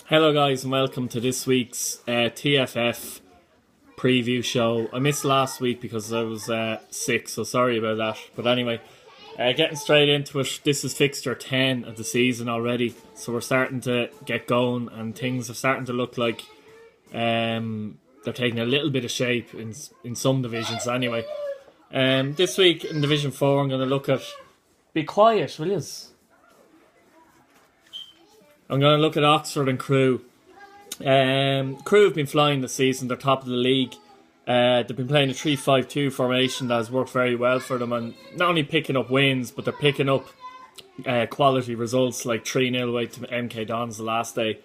Hello guys and welcome to this week's TFF preview show. I missed last week because I was sick, so sorry about that. But anyway, getting straight into it, this is Fixture 10 of the season already. So we're starting to get going and things are starting to look like they're taking a little bit of shape in some divisions anyway. This week in Division 4 I'm going to look at... Be quiet, will you? I'm going to look at Oxford and Crewe. Crewe have been flying this season. They're top of the league. They've been playing a 3-5-2 formation that has worked very well for them. And not only picking up wins, but they're picking up quality results like 3-0 away to MK Dons the last day.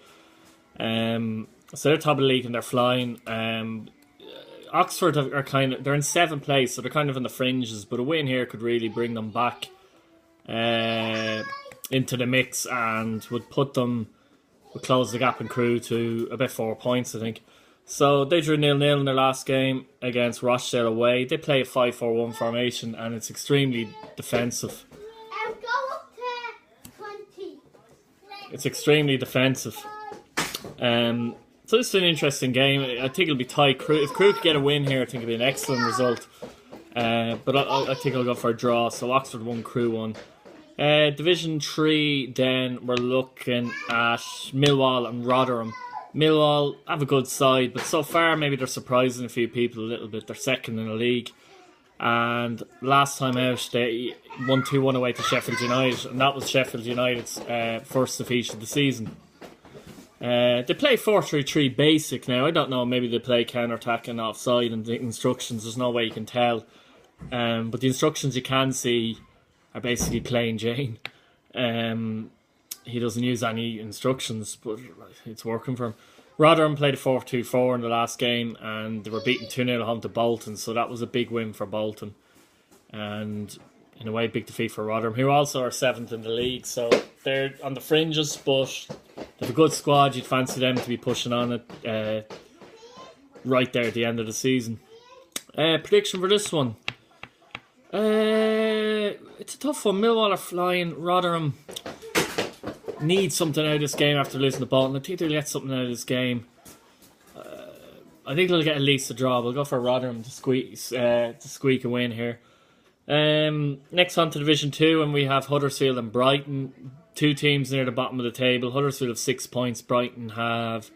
So they're top of the league and they're flying. Oxford are they're in 7th place, so they're kind of in the fringes. But a win here could really bring them back into the mix and would close the gap in Crewe to about 4 points, I think. So they drew 0-0 in their last game against Rochdale away. They play a 5-4-1 formation and it's extremely defensive. It's extremely defensive. So this is an interesting game. I think it'll be tight. If Crewe could get a win here, I think it'll be an excellent result. But I think I'll go for a draw. So Oxford 1, Crewe 1. Division 3 then we're looking at Millwall and Rotherham. Millwall have a good side, but so far maybe they're surprising a few people a little bit. They're second in the league, and last time out they won 2-1 away to Sheffield United, and that was Sheffield United's first defeat of the season. They play 4-3-3 basic now. I don't know, maybe they play counter-attack and offside and the instructions, there's no way you can tell, but the instructions you can see are basically plain Jane. He doesn't use any instructions, but it's working for him. Rotherham played a 4-2-4 in the last game, and they were beaten 2-0 home to Bolton, so that was a big win for Bolton. And in a way, big defeat for Rotherham, who also are 7th in the league, so they're on the fringes, but they've a good squad. You'd fancy them to be pushing on it right there at the end of the season. Prediction for this one. It's a tough one. Millwall are flying. Rotherham need something out of this game after losing the Bolton. I think they'll get something out of this game. I think they'll get at least a draw. We'll go for Rotherham to squeak a win here. Next on to Division 2, and we have Huddersfield and Brighton. Two teams near the bottom of the table. Huddersfield have 6 points. Brighton have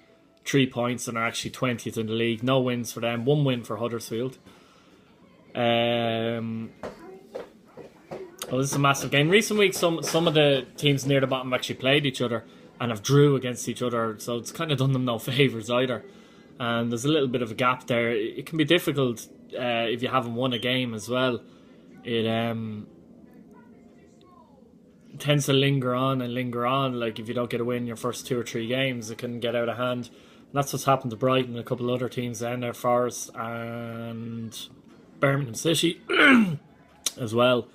3 points and are actually 20th in the league. No wins for them. 1 win for Huddersfield. This is a massive game. Recent weeks, some of the teams near the bottom have actually played each other and have drew against each other, so it's kind of done them no favours either. And there's a little bit of a gap there. It can be difficult if you haven't won a game as well. It tends to linger on. Like if you don't get a win in your first 2 or 3 games, it can get out of hand. And that's what's happened to Brighton and a couple of other teams down there, Forest and Birmingham City as well.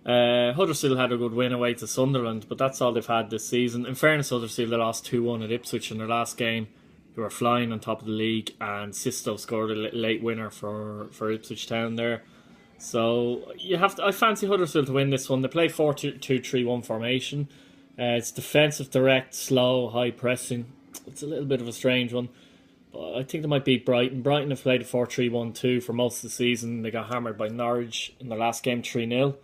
Huddersfield had a good win away to Sunderland, but that's all they've had this season. In fairness, Huddersfield, they lost 2-1 at Ipswich in their last game, who are flying on top of the league, and Sisto scored a late winner for Ipswich Town there. So I fancy Huddersfield to win this one. They play 4-2-3-1 formation. It's defensive, direct, slow, high pressing. It's a little bit of a strange one, but I think they might beat Brighton. Brighton have played a 4-3-1-2 for most of the season. They got hammered by Norwich in their last game 3-0.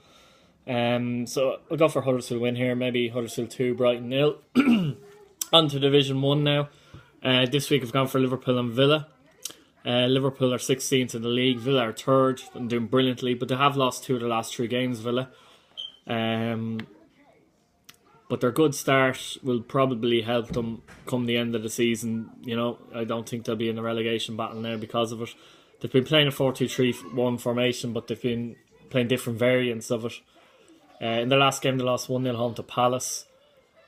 So I'll go for Huddersfield win here. Maybe Huddersfield 2, Brighton 0. On to Division 1 now. This week I've gone for Liverpool and Villa. Liverpool are 16th in the league. Villa are 3rd and doing brilliantly, but they have lost 2 of the last 3 games, Villa. But their good start will probably help them come the end of the season. You know, I don't think they'll be in a relegation battle now because of it. They've been playing a 4-2-3-1 formation, but they've been playing different variants of it. In their last game, they lost 1-0 home to Palace.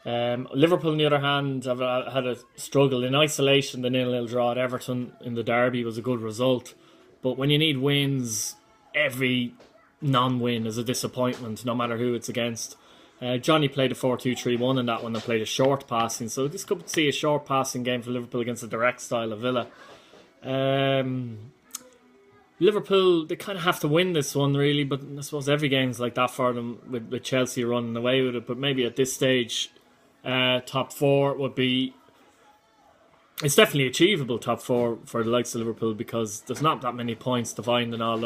Liverpool, on the other hand, have had a struggle. In isolation, the 0-0 draw at Everton in the derby was a good result. But when you need wins, every non-win is a disappointment, no matter who it's against. Johnny played a 4-2-3-1 in that one and played a short passing. So this could see a short passing game for Liverpool against a direct style of Villa. Liverpool, they kind of have to win this one, really, but I suppose every game's like that for them, with Chelsea running away with it. But maybe at this stage, top 4 would be it's definitely achievable top 4 for the likes of Liverpool, because there's not that many points dividing all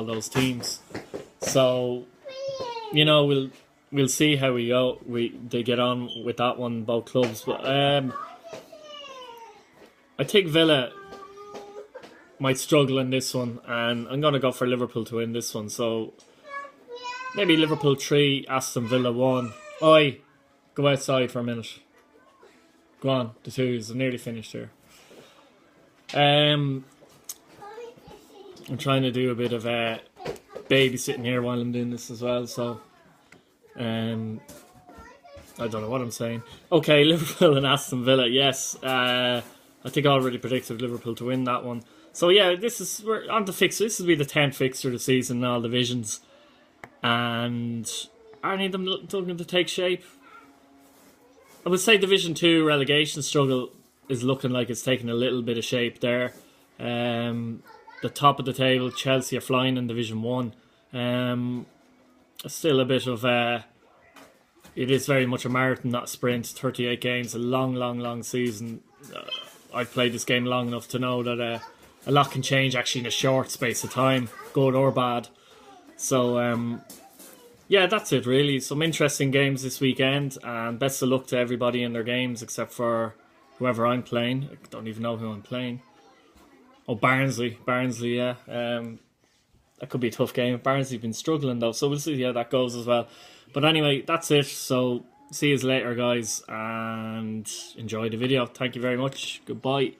those teams. So, you know, we'll see how they get on with that one, both clubs. But I think Villa might struggle in this one, and I'm going to go for Liverpool to win this one. So maybe Liverpool 3, Aston Villa 1. Oi, go outside for a minute. Go on, the twos are nearly finished here. I'm trying to do a bit of babysitting here while I'm doing this as well, so I don't know what I'm saying. Okay, Liverpool and Aston Villa, yes. I think I already predicted Liverpool to win that one. So yeah, we're on the fixture. This will be the 10th fixture of the season in all divisions. And are any of them looking to take shape? I would say Division 2 relegation struggle is looking like it's taking a little bit of shape there. The top of the table, Chelsea are flying in Division 1. Still a bit of... it is very much a marathon, not a sprint. 38 games, a long season. I've played this game long enough to know that a lot can change actually in a short space of time, good or bad. So... yeah, that's it really. Some interesting games this weekend, and best of luck to everybody in their games except for whoever I'm playing. I don't even know who I'm playing. Oh, Barnsley, yeah. That could be a tough game. Barnsley have been struggling though, so we'll see how that goes as well. But anyway, that's it. So see you later, guys, and enjoy the video. Thank you very much. Goodbye.